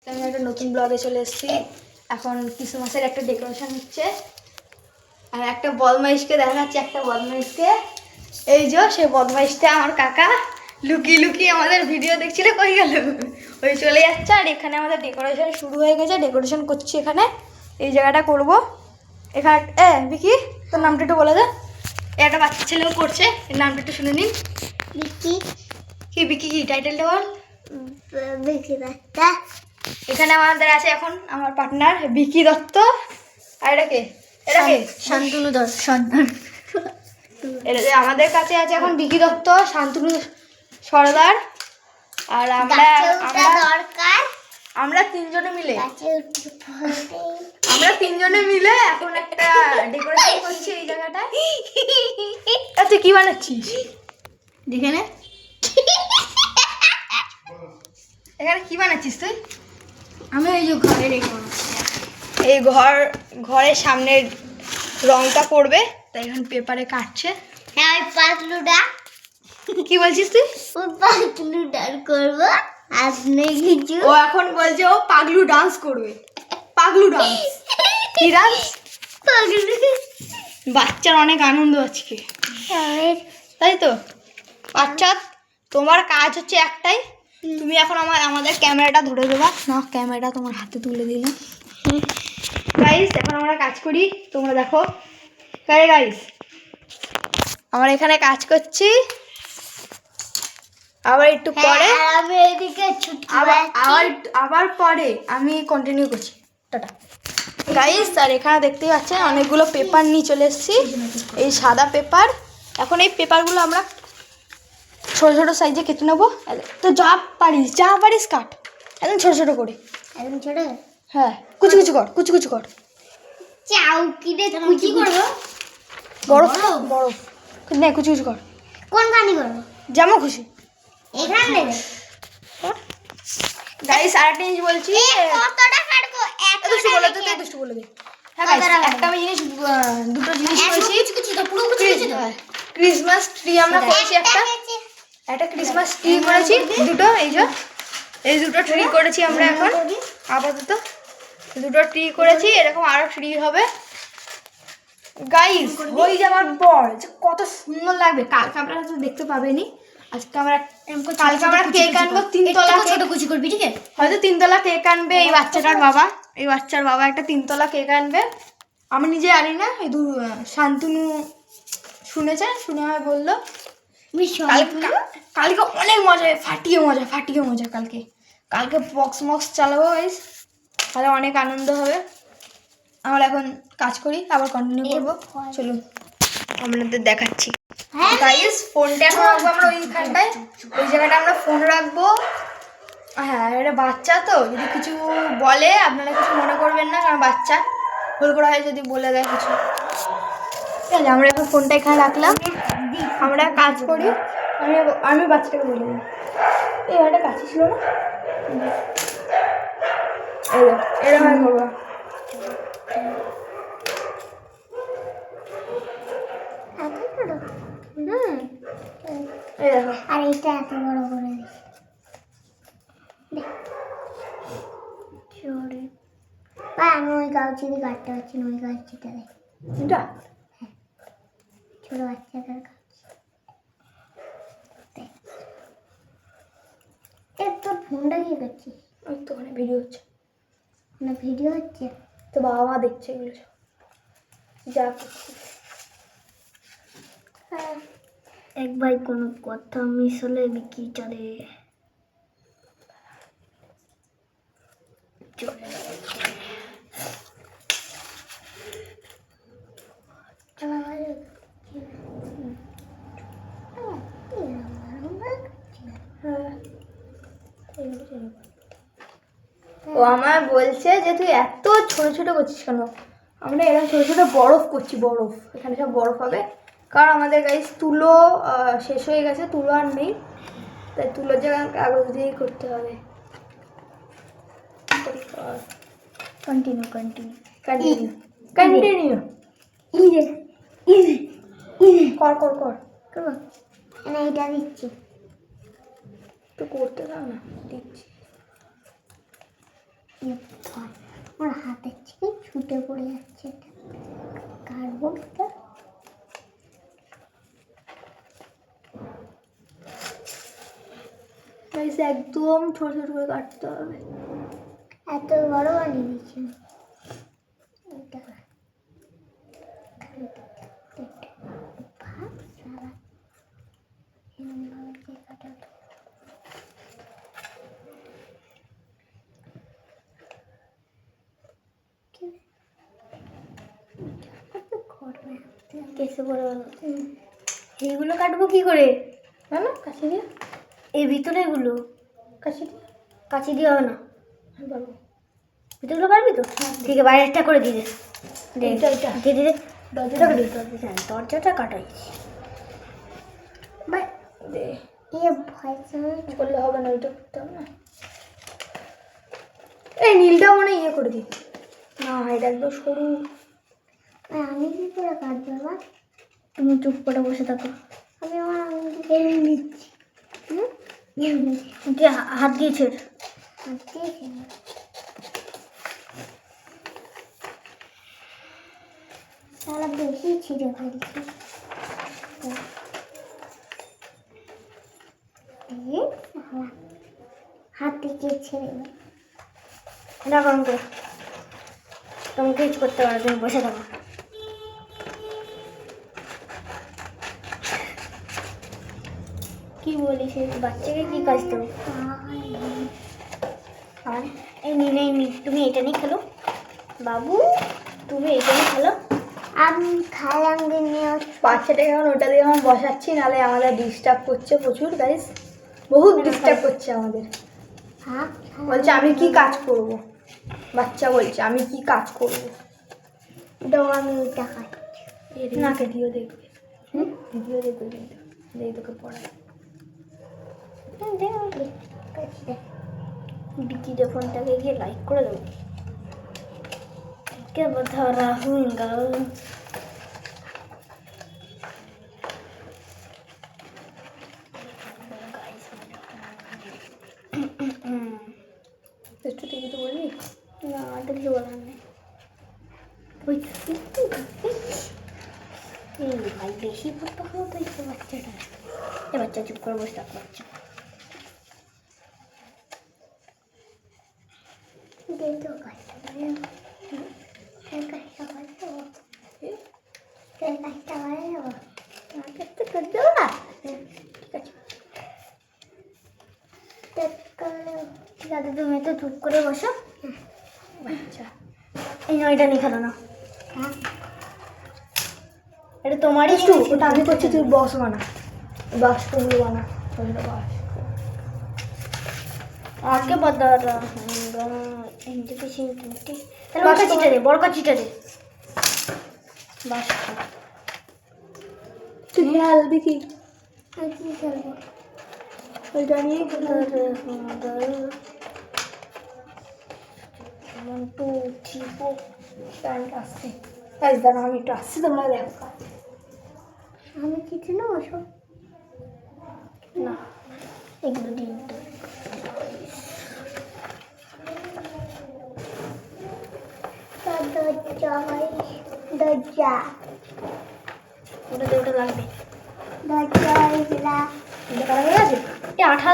আমি একটা নতুন ব্লগে চলে এসেছি। এখন ক্রিসমাসের একটা ডেকোরেশন হচ্ছে, আর একটা বদমাইশকে দেখা যাচ্ছে, একটা বদমাইশকে। এই যে সেই বদমাইশটা আমার কাকা লুকিয়ে লুকিয়ে আমাদের ভিডিও দেখছিল, কই গেল? ওই চলে যাচ্ছে। আর এখানে আমাদের ডেকোরেশন শুরু হয়ে গেছে, ডেকোরেশন করছি এখানে। এই জায়গাটা করব এখানে। বিকি, তোর নামটা একটু বলে দে। একটা বাচ্চা ছেলেও করছে, এর নামটা একটু শুনে নিন। বিকি। কি বিকি? কি টাইটেলটা বল? বিকি দত্ত। এখানে আমাদের আছে এখন আমার পার্টনার বিকি দত্ত। আর এটা কে? শান্তনু দত্ত। এটা যে আমাদের কাছে আছে এখন বিকি দত্ত, শান্তনু সরদার। আর আমরা তিনজনে মিলে এখন একটা ডেকোরেশন করছি এই জায়গাটায়। তুই কি বানাচ্ছিস? দেখে নে এখানে কি বানাচ্ছিস তুই? আমি এই যে ঘরে এই ঘরের সামনে রংটা করবে, তাই এখন পেপারে কাটছে। হ্যাঁ, ওই পাতলুটা। কি বলছিস তুই? ওই পাতলুটা করবো। আপনি কিছু? ও এখন বলছে ও পাগলু ডান্স করবে। পাগলু ডান্স? কি ডান্স? পাগলু। বাচ্চার অনেক আনন্দ আজকে, তাই তো? আচ্ছা, তোমার কাজ হচ্ছে একটাই, তুমি এখন আমাদের ক্যামেরাটা ধরে দেবা না। ক্যামেরাটা তোমার হাতে তুলে দিলাম। গাইস, এখন আমরা কাজ করি, তোমরা দেখো। গাইস, আমরা এখানে কাজ করছি। আবার একটু পরে আমি এদিকে আবার পরে আমি কন্টিনিউ করছি। Tata guys. আর এখানে দেখতেই পাচ্ছেন অনেকগুলো পেপার নিয়ে চলে এসেছি, এই সাদা পেপার। এখন এই পেপারগুলো আমরা ছোটো ছোটো সাইজে কেটে নেবো। তো যা পারিস কাট, একদম ছোটো ছোটো করে। একদম ছোট? হ্যাঁ, কুচি কর। চাউকিতে কুচি করবো? বরফ নে, কুচি কর। কোন পানি করবো? যেমন খুশি। এখানে গাইস, আরেকটা জিনিস বলছি। কতটা কাটবো? দুষ্টু বলে দে। হ্যাঁ গাইস, একটা আমি দুটো জিনিস করেছি। ক্রিসমাস ট্রি আমরা করেছি, একটা ক্রিসমাস ট্রি করেছি, দুটো। এই দুটো ট্রি করেছি আমরা এখন আপাতত। দুটো ট্রি করেছি, এরকম আরো ট্রি হবে গাইস। হয়ে যাওয়ার পর কত সুন্দর লাগবে, কালকে আপনারা তো দেখতে পাবেনি। কালকে আমরা কেক আনবো 3 তলা। ছোট কুচি করবি, ঠিক আছে? হয়তো 3 তলা কেক আনবে এই বাচ্চাটার বাবা একটা 3 তলা কেক আনবে। আমি নিজে জানি না, এই শান্তনু শুনে আমায় বললো কালকে অনেক মজা, ফাটিয়ে মজা। কালকে বক্স চালাবো গাইস, তাহলে অনেক আনন্দ হবে। আমরা এখন কাজ করি, আবার কন্টিনিউ করবো। চলুন আপনাদের দেখাচ্ছি। গাইস, ফোনটা এখন রাখবো আমরা ওইখানটায়, ওই জায়গাটা আমরা ফোন রাখবো। হ্যাঁ, এটা বাচ্চা তো, যদি কিছু বলে আপনারা কিছু মনে করবেন না, কারণ বাচ্চা ভুল করা হয় যদি বলে দেয় কিছু। ঠিক আছে, আমরা এখন ফোনটা এখানে রাখলাম, আমরা কাজ করি। আমি বাচ্চাটাকে বলে দিই, একটা কাছে ছিল না, এরকম করবো। এই দেখো, আর এইটা এত বড় করে আমি ওই কাউচি দিয়ে কাটতে পারছি না, ওই কাউচিটা দেখ। এটা ছোট বাচ্চাদের কাছে তোর ফোনটা কি করছিস? ওই তো ওখানে ভিডিও হচ্ছে না, ভিডিও হচ্ছে তো, বাবা মা দেখছে এগুলো সব যা করছিস। একবার কোনো কথা মিস হলে বিক্রি চলে ও আমার বলছে যে তুই এত ছোট ছোট করছিস কেন? আমরা এরকম ছোট ছোট বরফ করছি, বরফ। এখানে সব বরফ হবে, কারণ আমাদের গাইস তুলো শেষ হয়ে গেছে, তুলো আর নেই, তাই তুলোর জায়গায় কাগজ দিয়েই করতে হবে। কন্টিনিউ কর। এটা দিচ্ছি, তো করতে দাও না, দিচ্ছি। এ ভয়, আমার হাতের থেকে ছুটে পড়ে যাচ্ছে এটা। কাটবো এটা। গাইস একদম ছোট ছোট করে কাটতে হবে। এত বড় বানিয়ে দিচ্ছি এটা। ভাব সারা এমনভাবে কাটাতো। কেসে বড় এইগুলো কাটবো কি করে? না না কাছে দিয়ে, এই ভিতরে এগুলো কাছে দিয়ে, কাছে দিয়ে হবে না, পারবো। ভিতরগুলো পারবি তো? ঠিক আছে, বাইরেটা করে দিয়ে দে, দিয়ে দিয়ে দরজাটা কাটাই ভাই দে। এ ভয় করলে হবে না, ওইটা করতে হবে না। এই নীলটা মানে ইয়ে করে দিই না, এটা একদম সরু। আমি কি করে কাটবো এবার? তুমি চুপ করে বসে থাকো। আমি আমার আঙুলকে কেড়ে নিচ্ছি। তুই হাত দিয়েছে সারা বেশি ছিঁড়ে ফেলছি। হাত থেকে ছেড়ে এটা কম করে, তুমি কিছু করতে পারো, তুমি বসে থাকো। কি বলিস, বাচ্চাকে কি কাজ দেবো? আর এই নি তুমি এটা নিয়ে খেলো বাবু, তুমি এটা নিয়ে খেলো। আমি খাইলাম দিনে বাচ্চাটাকে এখন ওটা দিয়ে এখন বসাচ্ছি, নাহলে আমাদের ডিস্টার্ব করছে প্রচুর গাইস, বহুত ডিস্টার্ব করছে আমাদের। বলছে আমি কি কাজ করব, বাচ্চা বলছে আমি কি কাজ করব। দাও আমি ওইটা খাচ্ছি। না ভিডিও দেখবে, ভিডিও দেখবে কিন্তু এই তোকে পড়ায়। বিকি ফোনটাকে গিয়ে লাইক করে দেবো। কে বতা রাহুঙ্গা একটু টিভি তো বলবি না, আর কিছু বলার নেই। ওই ভাই বেশি ফটো খাওয়া তো এই বাচ্চাটা, এ বাচ্চা চুপ করে বসে থাক বাচ্চা। ঠিক আছে, তুমি তো চুপ করে বসো। আচ্ছা এই নয়টা নিয়ে খেলো না, এটা তোমারই একটু, ওটা আমি করছি, তুই বক্স বানা, বাক্সগুলো বানা, ওইটা বাস আজকে বদলা বড় কাছিটা দে, বড় কাছিটা দে বাস। তুই খেয়াল দেখি ওইটা নিয়ে আসছি। দাঁড়া আমি একটু আসছি, তোমরা দেখো। আমি কিছু না ওসব না এগুলো দিন তো দরজা ওটা লাগবে। দরজা এটা কারা গেছে এই আঠা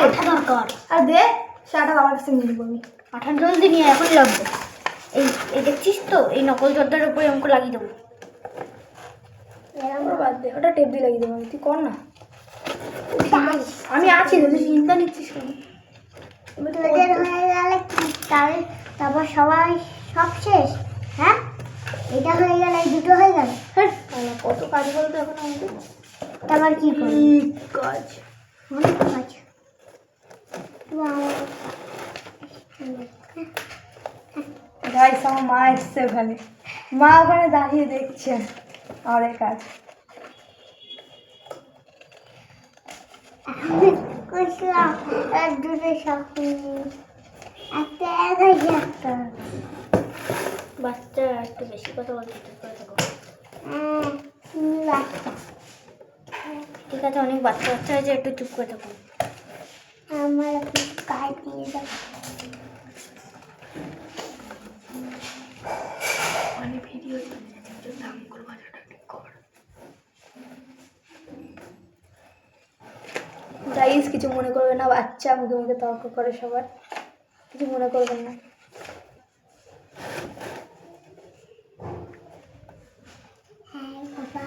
আঠা দরকার। আর দে সেটা আমার কাছে নিয়ে নিবো আমি। আঠা জলদি নিয়ে এখনই লাগবে। এই দেখছিস তো, এই নকল জর্দার উপরে অঙ্ক লাগিয়ে দেবো। বাদ দে, ওটা টেপ দিয়ে লাগিয়ে দেবো, তুই কর না। আমি আছি, তুই চিন্তা নিচ্ছিস কেন? তোদের হয়ে গেলে তারপর সবাই সব শেষ। হ্যাঁ, এটা হয়ে গেল, এই দুটো হয়ে গেল। হ্যাঁ কত কাজ বলতো এখন আমাদের। তারপর কি করবি? কাজ অনেক কাজ। গাইস আমার মা এসছে ওখানে, মা ওখানে দাঁড়িয়ে দেখছে আমাদের কাজ। বাচ্চা একটু বেশি কথা বলতে ঠিক আছে, অনেক বাচ্চা বাচ্চা হয়েছে, একটু চুপ করে থাকুন। আমার কাজ দিয়ে গাইস কিছু মনে করবে না, বাচ্চা মুখে মুখে তর্ক করে সবার, কিছু মনে করবেন না। হ্যাঁ বাবা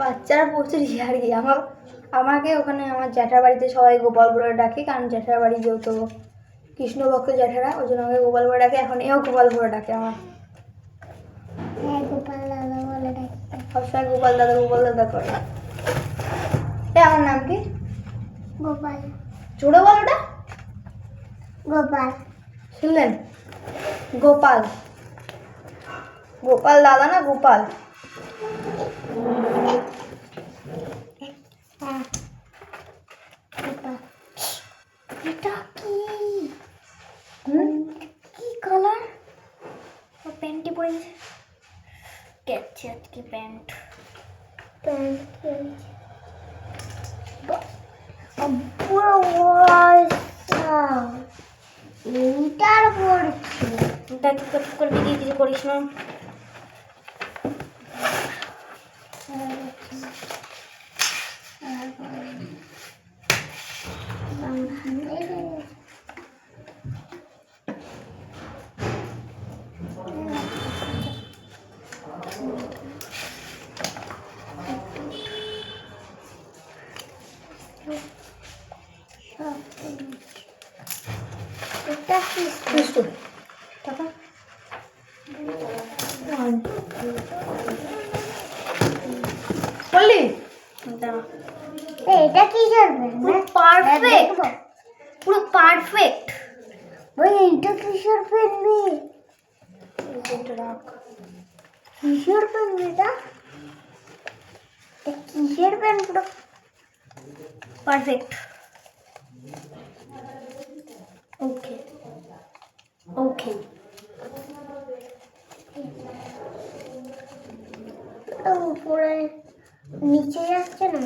বাচ্চারা প্রচুর আর কি। আমাকে ওখানে আমার জ্যাঠার বাড়িতে সবাই গোপাল বলে ডাকে, কারণ জ্যাঠার বাড়ি যেহেতু কৃষ্ণপক্ষ জ্যাঠারা, ওই জন্য আমাকে গোপাল বলে ডাকে। এখন এও গোপাল বলে ডাকে আমার, হ্যাঁ গোপাল দাদা বলে ডাকি। সবসময় গোপাল দাদা করে। আমার নাম কি? গোপাল। জোরে বল ওটা। গোপাল শুনলেন? গোপাল, গোপাল দাদা না গোপাল। হ্যাঁ গোপাল। এটা কি কি কালার? ও প্যান্টটি পরে গেছে, কেছে আজকে প্যান্ট পুরো এইটার পড়ছে। এটা কি করে দিয়ে কিছু করিস না। এটা কি টাকা বললি? এটা কি করবে? পারফেক্ট, পুরো পারফেক্ট। ওই এইটা কিসের পেন রে? কিসের পেন এটা? কিসের পেন? পুরো পারফেক্ট। ওকে ওকে। উপরে নিচে যাচ্ছে না।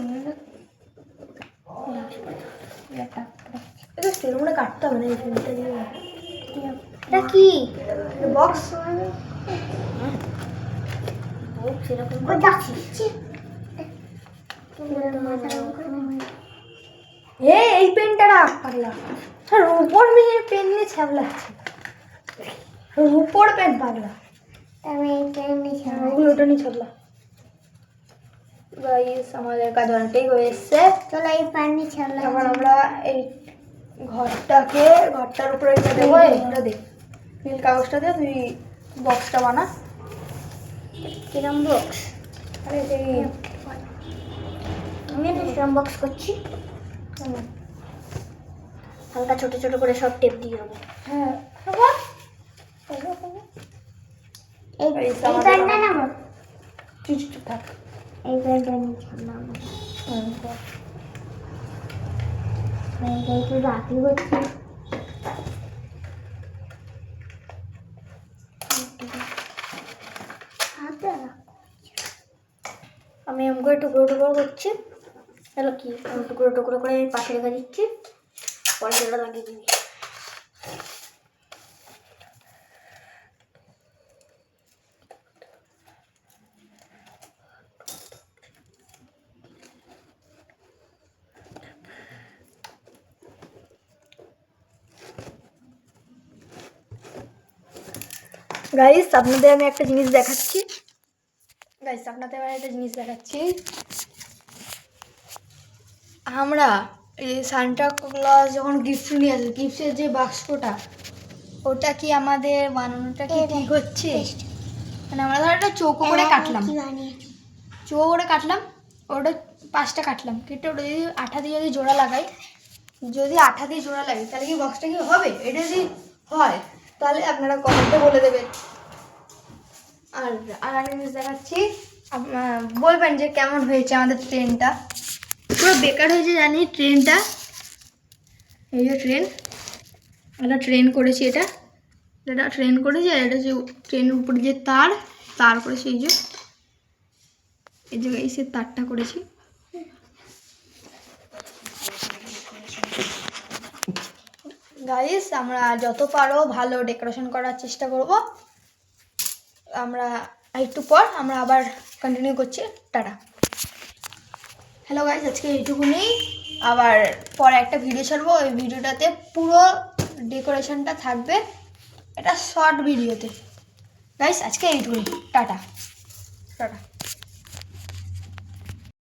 এটা স্টেরুমে কাটতে হবে না, এই ফিল্মটা দিয়ে। এটা কি বক্স? সেরকম করে যাচ্ছে। এই পেনটা রাখ পাগলা। রূপোর মেয়ে পেন নিয়ে ছ্যাবলাচ্ছে, রূপোর পেন পাগলা। আমি এই পেন নিয়ে ওটা নিয়ে ছ্যাবলা। গাইস আমাদের কাজ অনেকটাই হয়ে এসছে। চলো এই পেন নিয়ে ছাড়লাম। এখন আমরা এই ঘরটার উপরে এটা দেবো। এটা দে, নীল কাগজটা দে, তুই বক্সটা বানা। কিরম বক্স? আরে সেই আমি একটা কিরম বক্স করছি। হালকা ছোট ছোট করে সব টেপ দিয়ে দেবো। হ্যাঁ এই পেনটা নেবো। চুপ থাক। এই পেনটা নিয়ে ছাড়লাম। একটু রাখি করছি। আমি এম করে টুকরো টুকরো করছি। তাহলে কি টুকরো টুকরো করে আমি পাশে রেখে দিচ্ছি, পরে সেটা লাগিয়ে দিবি। গাইস আপনাদের আমি একটা জিনিস দেখাচ্ছি। আমরা এই সান্টা ক্লজ যখন গিফট নিয়ে আসি, গিফটের যে বাক্সটা, ওটা কি আমাদের বানানোটা কি ঠিক হচ্ছে? মানে আমরা ধর একটা চৌকো করে কাটলাম, চৌকো করে কাটলাম, ওটা 5টা কাটলাম, কেটে ওটা যদি আঠা দিয়ে জোড়া লাগাই, তাহলে কি বক্সটা কি হবে? এটা যদি হয় তাহলে আপনারা কমেন্টে বলে দেবেন। আর একটা জিনিস দেখাচ্ছি, বলবেন যে কেমন হয়েছে আমাদের ট্রেনটা। পুরো বেকার হয়েছে জানি ট্রেনটা। এই যে একটা ট্রেন করেছি, এটা ট্রেন করেছি। আর এটা যে ট্রেনের উপরে যে তার করেছি, এই জায়গায় সে তারটা করেছি। গাইস আমরা যত পারো ভালো ডেকোরেশন করার চেষ্টা করব। আমরা একটু পর আমরা আবার কন্টিনিউ করছি। টাটা। হ্যালো গাইস, আজকে এইটুকুনি। আবার পরে একটা ভিডিও ছাড়বো, ওই ভিডিওটাতে পুরো ডেকোরেশনটা থাকবে, এটা শর্ট ভিডিওতে। গাইস আজকে এইটুকুনি। Tata tata.